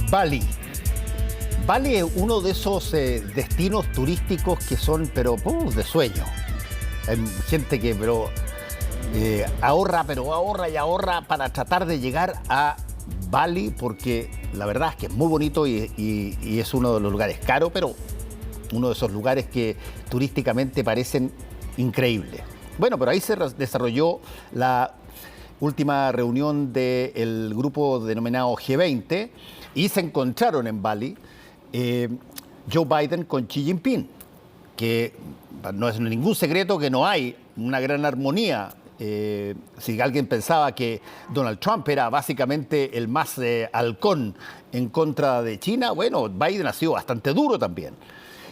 Bali. Bali es uno de esos destinos turísticos que son, pero de sueño. Hay gente que ahorra y ahorra para tratar de llegar a Bali, porque la verdad es que es muy bonito y es uno de los lugares caros, pero uno de esos lugares que turísticamente parecen increíbles. Bueno, pero ahí se desarrolló la última reunión del grupo denominado G20 y se encontraron en Bali Joe Biden con Xi Jinping, que no es ningún secreto que no hay una gran armonía. Si alguien pensaba que Donald Trump era básicamente el más halcón en contra de China, bueno, Biden ha sido bastante duro también.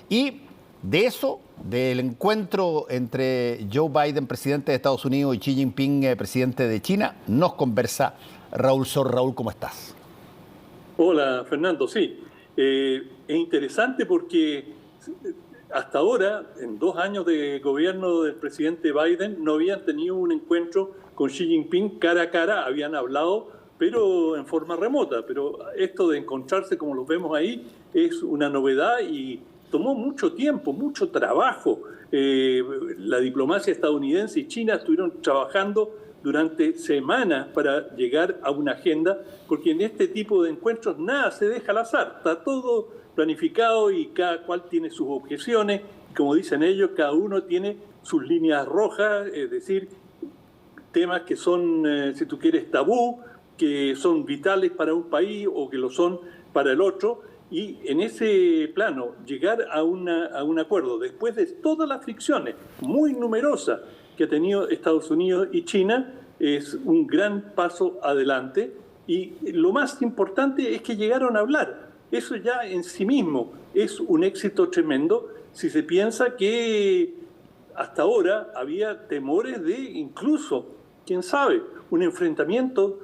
Y de eso, del encuentro entre Joe Biden, presidente de Estados Unidos, y Xi Jinping, presidente de China, nos conversa Raúl Sor. Raúl, ¿cómo estás? Hola, Fernando. Sí, es interesante porque hasta ahora, en 2 años de gobierno del presidente Biden, no habían tenido un encuentro con Xi Jinping cara a cara, habían hablado, pero en forma remota. Pero esto de encontrarse, como lo vemos ahí, es una novedad y tomó mucho tiempo, mucho trabajo. La diplomacia estadounidense y China estuvieron trabajando durante semanas para llegar a una agenda, porque en este tipo de encuentros nada se deja al azar, está todo planificado y cada cual tiene sus objeciones. Como dicen ellos, cada uno tiene sus líneas rojas, es decir, temas que son, si tú quieres, tabú, que son vitales para un país o que lo son para el otro. Y en ese plano, llegar a un acuerdo después de todas las fricciones muy numerosas que ha tenido Estados Unidos y China es un gran paso adelante. Y lo más importante es que llegaron a hablar. Eso ya en sí mismo es un éxito tremendo si se piensa que hasta ahora había temores de incluso, quién sabe, un enfrentamiento.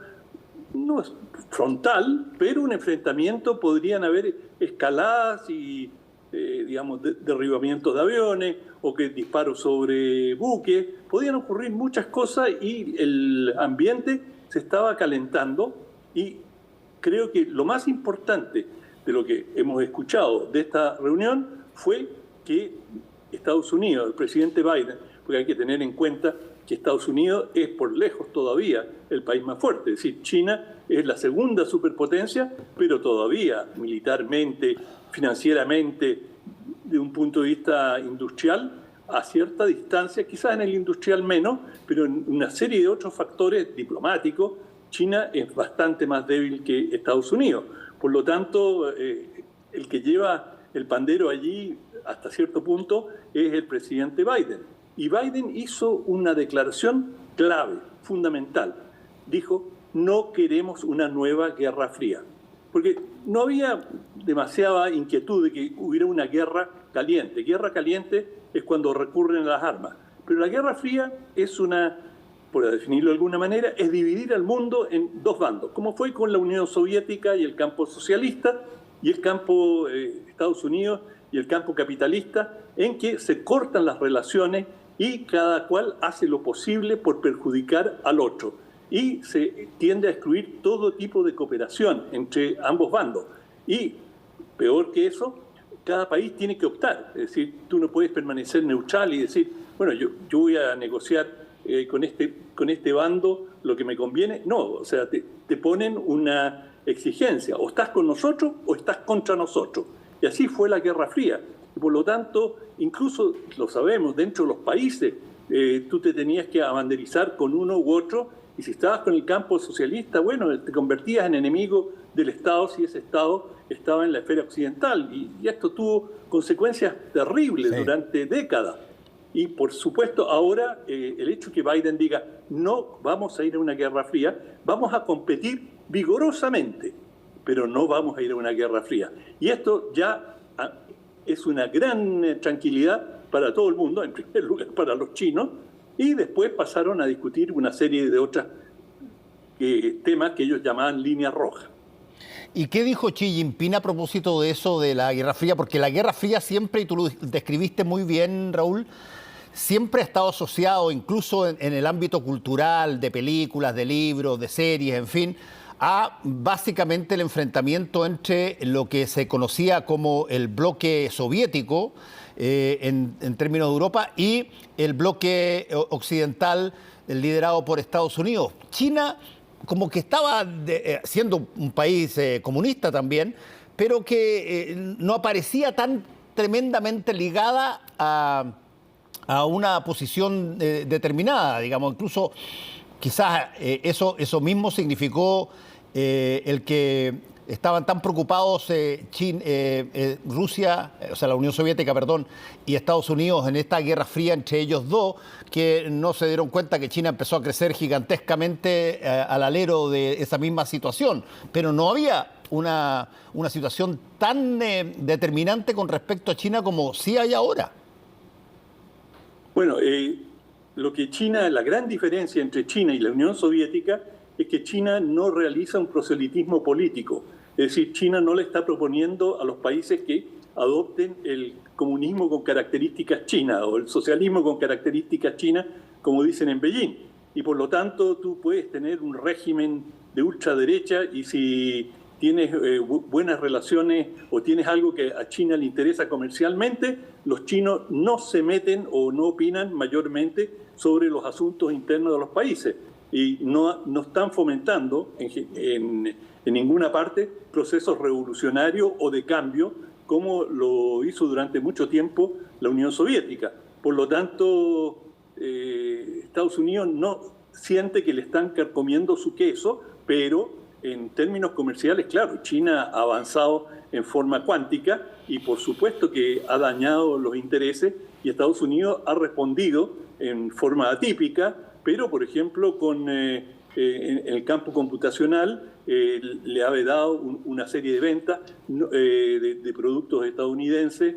No es frontal, pero un enfrentamiento, podrían haber escaladas y, derribamientos de aviones o que disparos sobre buques. Podían ocurrir muchas cosas y el ambiente se estaba calentando. Y creo que lo más importante de lo que hemos escuchado de esta reunión fue que Estados Unidos, el presidente Biden, porque hay que tener en cuenta que Estados Unidos es por lejos todavía el país más fuerte. Es decir, China es la segunda superpotencia, pero todavía militarmente, financieramente, de un punto de vista industrial, a cierta distancia, quizás en el industrial menos, pero en una serie de otros factores diplomáticos, China es bastante más débil que Estados Unidos. Por lo tanto, el que lleva el pandero allí hasta cierto punto es el presidente Biden. Y Biden hizo una declaración clave, fundamental. Dijo, no queremos una nueva Guerra Fría. Porque no había demasiada inquietud de que hubiera una guerra caliente. Guerra caliente es cuando recurren a las armas. Pero la Guerra Fría es por definirlo de alguna manera, es dividir al mundo en 2 bandos, como fue con la Unión Soviética y el campo socialista, y el campo Estados Unidos y el campo capitalista, en que se cortan las relaciones y cada cual hace lo posible por perjudicar al otro. Y se tiende a excluir todo tipo de cooperación entre ambos bandos. Y, peor que eso, cada país tiene que optar. Es decir, tú no puedes permanecer neutral y decir, bueno, yo voy a negociar con este bando lo que me conviene. No, o sea, te ponen una exigencia. O estás con nosotros o estás contra nosotros. Y así fue la Guerra Fría. Y por lo tanto, incluso lo sabemos, dentro de los países, tú te tenías que abanderizar con uno u otro, y si estabas con el campo socialista, bueno, te convertías en enemigo del Estado si ese Estado estaba en la esfera occidental. Y esto tuvo consecuencias terribles durante décadas. Y por supuesto, ahora el hecho que Biden diga, no vamos a ir a una Guerra Fría, vamos a competir vigorosamente, pero no vamos a ir a una Guerra Fría. Y esto ya es una gran tranquilidad para todo el mundo, en primer lugar para los chinos, y después pasaron a discutir una serie de otros temas que ellos llamaban líneas rojas. ¿Y qué dijo Xi Jinping a propósito de eso de la Guerra Fría? Porque la Guerra Fría siempre, y tú lo describiste muy bien, Raúl, siempre ha estado asociado, incluso en el ámbito cultural, de películas, de libros, de series, en fin, a básicamente el enfrentamiento entre lo que se conocía como el bloque soviético en términos de Europa y el bloque occidental liderado por Estados Unidos. China como que estaba siendo un país comunista también, pero que no aparecía tan tremendamente ligada a una posición determinada, digamos. Incluso quizás eso mismo significó el que estaban tan preocupados Rusia, o sea, la Unión Soviética, perdón, y Estados Unidos en esta guerra fría entre ellos dos, que no se dieron cuenta que China empezó a crecer gigantescamente al alero de esa misma situación. Pero no había una situación tan determinante con respecto a China como sí hay ahora. Bueno, la gran diferencia entre China y la Unión Soviética es que China no realiza un proselitismo político. Es decir, China no le está proponiendo a los países que adopten el comunismo con características chinas o el socialismo con características chinas, como dicen en Beijing. Y por lo tanto, tú puedes tener un régimen de ultraderecha y si tienes buenas relaciones o tienes algo que a China le interesa comercialmente, los chinos no se meten o no opinan mayormente sobre los asuntos internos de los países. Y no están fomentando en ninguna parte procesos revolucionarios o de cambio como lo hizo durante mucho tiempo la Unión Soviética. Por lo tanto, Estados Unidos no siente que le están carcomiendo su queso, pero en términos comerciales, claro, China ha avanzado en forma cuántica y por supuesto que ha dañado los intereses y Estados Unidos ha respondido en forma atípica, pero por ejemplo en el campo computacional le ha vedado una serie de ventas de productos estadounidenses,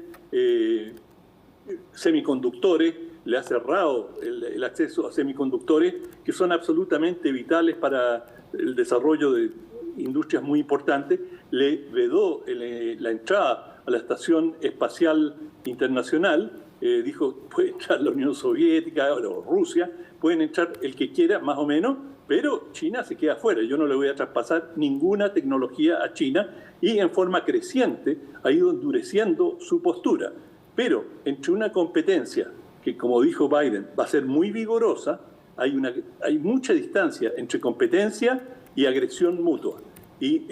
semiconductores, le ha cerrado el acceso a semiconductores que son absolutamente vitales para el desarrollo de industrias muy importantes, le vedó la entrada a la Estación Espacial Internacional, dijo, puede entrar la Unión Soviética o Rusia, pueden entrar el que quiera, más o menos, pero China se queda afuera. Yo no le voy a traspasar ninguna tecnología a China y en forma creciente ha ido endureciendo su postura. Pero entre una competencia que, como dijo Biden, va a ser muy vigorosa, hay mucha distancia entre competencia y agresión mutua. Y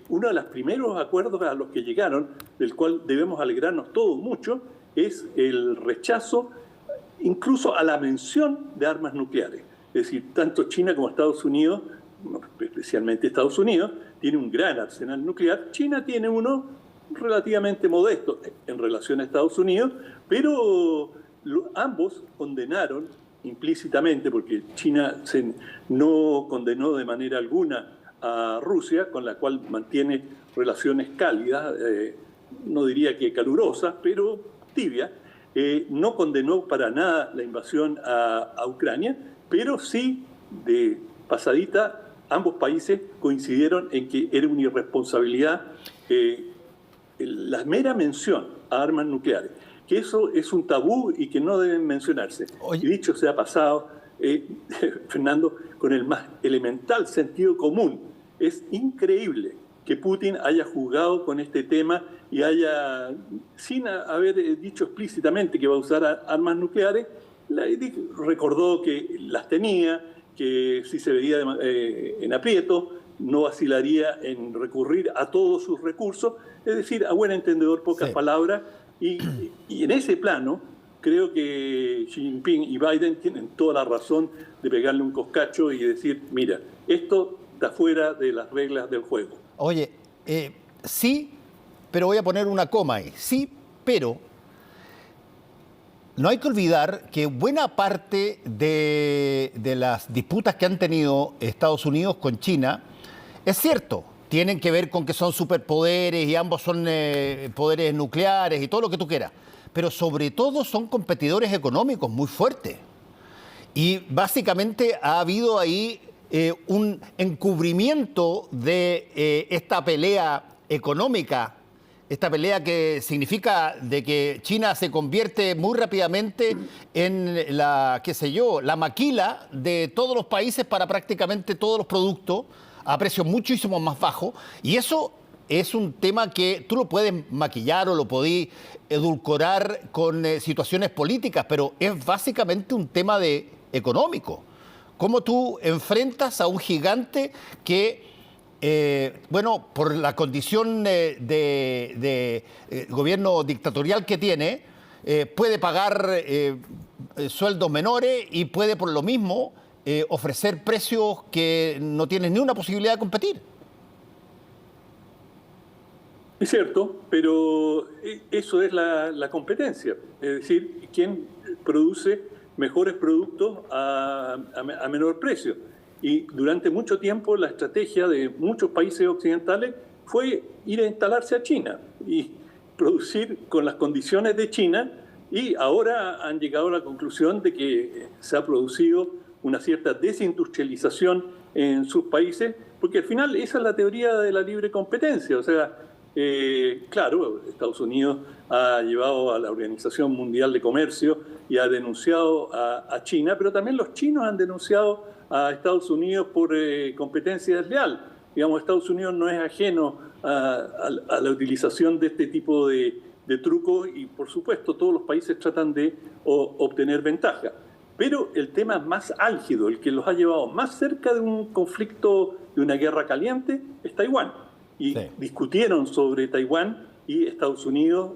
uno de los primeros acuerdos a los que llegaron, del cual debemos alegrarnos todos mucho, es el rechazo incluso a la mención de armas nucleares. Es decir, tanto China como Estados Unidos, especialmente Estados Unidos, tiene un gran arsenal nuclear. China tiene uno relativamente modesto en relación a Estados Unidos, pero ambos condenaron implícitamente, porque China no condenó de manera alguna a Rusia, con la cual mantiene relaciones cálidas, no diría que calurosas, pero tibias. No condenó para nada la invasión a Ucrania, pero sí, de pasadita, ambos países coincidieron en que era una irresponsabilidad la mera mención a armas nucleares, que eso es un tabú y que no deben mencionarse. Y dicho sea pasado, Fernando, con el más elemental sentido común, es increíble que Putin haya jugado con este tema y sin haber dicho explícitamente que va a usar armas nucleares, recordó que las tenía, que si se veía en aprieto, no vacilaría en recurrir a todos sus recursos, es decir, a buen entendedor, pocas palabras, y en ese plano creo que Xi Jinping y Biden tienen toda la razón de pegarle un coscacho y decir, mira, esto está fuera de las reglas del juego. Oye, sí, pero voy a poner una coma ahí. Sí, pero no hay que olvidar que buena parte de las disputas que han tenido Estados Unidos con China, es cierto, tienen que ver con que son superpoderes y ambos son poderes nucleares y todo lo que tú quieras, pero sobre todo son competidores económicos muy fuertes. Y básicamente ha habido ahí un encubrimiento de esta pelea económica, esta pelea que significa de que China se convierte muy rápidamente en la maquila de todos los países para prácticamente todos los productos, a precios muchísimo más bajos, y eso es un tema que tú lo puedes maquillar o lo podés edulcorar con situaciones políticas, pero es básicamente un tema económico. ¿Cómo tú enfrentas a un gigante que, bueno, por la condición de gobierno dictatorial que tiene, puede pagar sueldos menores y puede por lo mismo ofrecer precios que no tienen ni una posibilidad de competir? Es cierto, pero eso es la competencia. Es decir, ¿quién produce mejores productos a menor precio? Y durante mucho tiempo la estrategia de muchos países occidentales fue ir a instalarse a China y producir con las condiciones de China, y ahora han llegado a la conclusión de que se ha producido una cierta desindustrialización en sus países, porque al final esa es la teoría de la libre competencia. O sea, claro, Estados Unidos ha llevado a la Organización Mundial de Comercio y ha denunciado a China, pero también los chinos han denunciado a Estados Unidos por competencia desleal. Digamos, Estados Unidos no es ajeno a la utilización de este tipo de trucos, y por supuesto todos los países tratan de obtener ventaja. Pero el tema más álgido, el que los ha llevado más cerca de un conflicto, de una guerra caliente, es Taiwán. Y discutieron sobre Taiwán, y Estados Unidos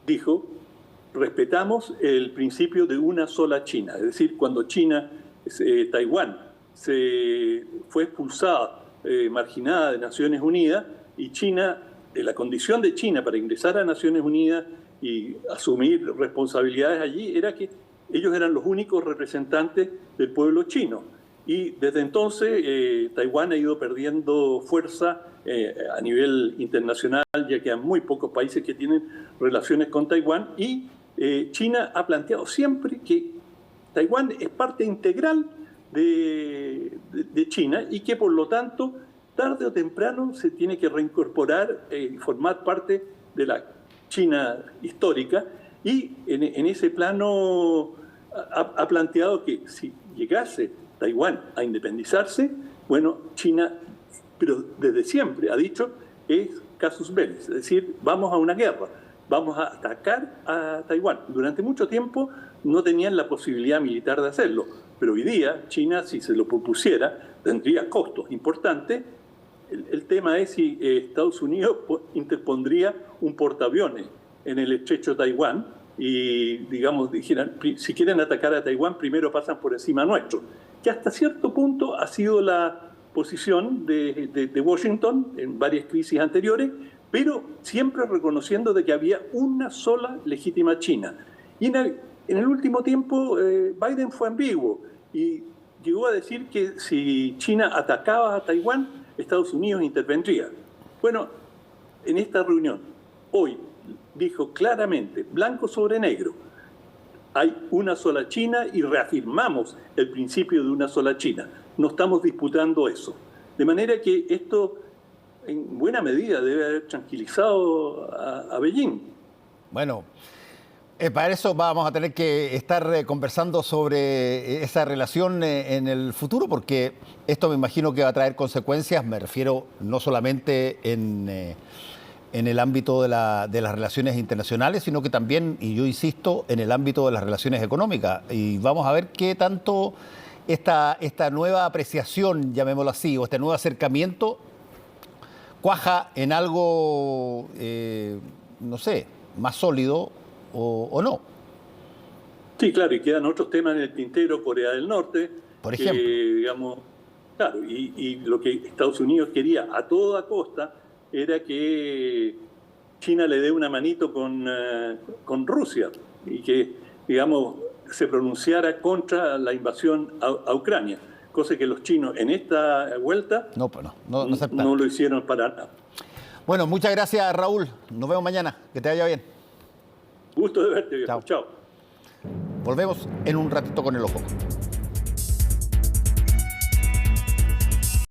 dijo: respetamos el principio de una sola China. Es decir, cuando Taiwán fue expulsada, marginada de Naciones Unidas, y China, la condición de China para ingresar a Naciones Unidas y asumir responsabilidades allí era que ellos eran los únicos representantes del pueblo chino. Y desde entonces Taiwán ha ido perdiendo fuerza a nivel internacional, ya que hay muy pocos países que tienen relaciones con Taiwán, y China ha planteado siempre que Taiwán es parte integral de China, y que por lo tanto tarde o temprano se tiene que reincorporar y formar parte de la China histórica. Y en ese plano ha planteado que si llegase Taiwán a independizarse, bueno, China, pero desde siempre ha dicho, es casus belli, es decir, vamos a una guerra, vamos a atacar a Taiwán. Durante mucho tiempo no tenían la posibilidad militar de hacerlo, pero hoy día China, si se lo propusiera, tendría costos importantes. El tema es si Estados Unidos interpondría un portaaviones en el estrecho de Taiwán y, digamos, dijeran, si quieren atacar a Taiwán, primero pasan por encima nuestro, que hasta cierto punto ha sido la posición de Washington en varias crisis anteriores, pero siempre reconociendo de que había una sola legítima China. Y en el último tiempo Biden fue ambiguo y llegó a decir que si China atacaba a Taiwán, Estados Unidos intervendría. Bueno, en esta reunión, hoy, dijo claramente, blanco sobre negro, hay una sola China y reafirmamos el principio de una sola China. No estamos disputando eso. De manera que esto, en buena medida, debe haber tranquilizado a Beijing. Bueno, para eso vamos a tener que estar conversando sobre esa relación en el futuro, porque esto me imagino que va a traer consecuencias, me refiero no solamente en el ámbito de las relaciones internacionales, sino que también, y yo insisto, en el ámbito de las relaciones económicas. Y vamos a ver qué tanto esta nueva apreciación, llamémoslo así, o este nuevo acercamiento, cuaja en algo, no sé, más sólido o no. Sí, claro, y quedan otros temas en el tintero, Corea del Norte, por ejemplo. Digamos, claro, y lo que Estados Unidos quería a toda costa era que China le dé una manito con Rusia y que, digamos, se pronunciara contra la invasión a Ucrania, cosa que los chinos en esta vuelta no lo hicieron para nada. Bueno, muchas gracias, Raúl. Nos vemos mañana. Que te vaya bien. Gusto de verte, viejo. Chao. Volvemos en un ratito con el ojo.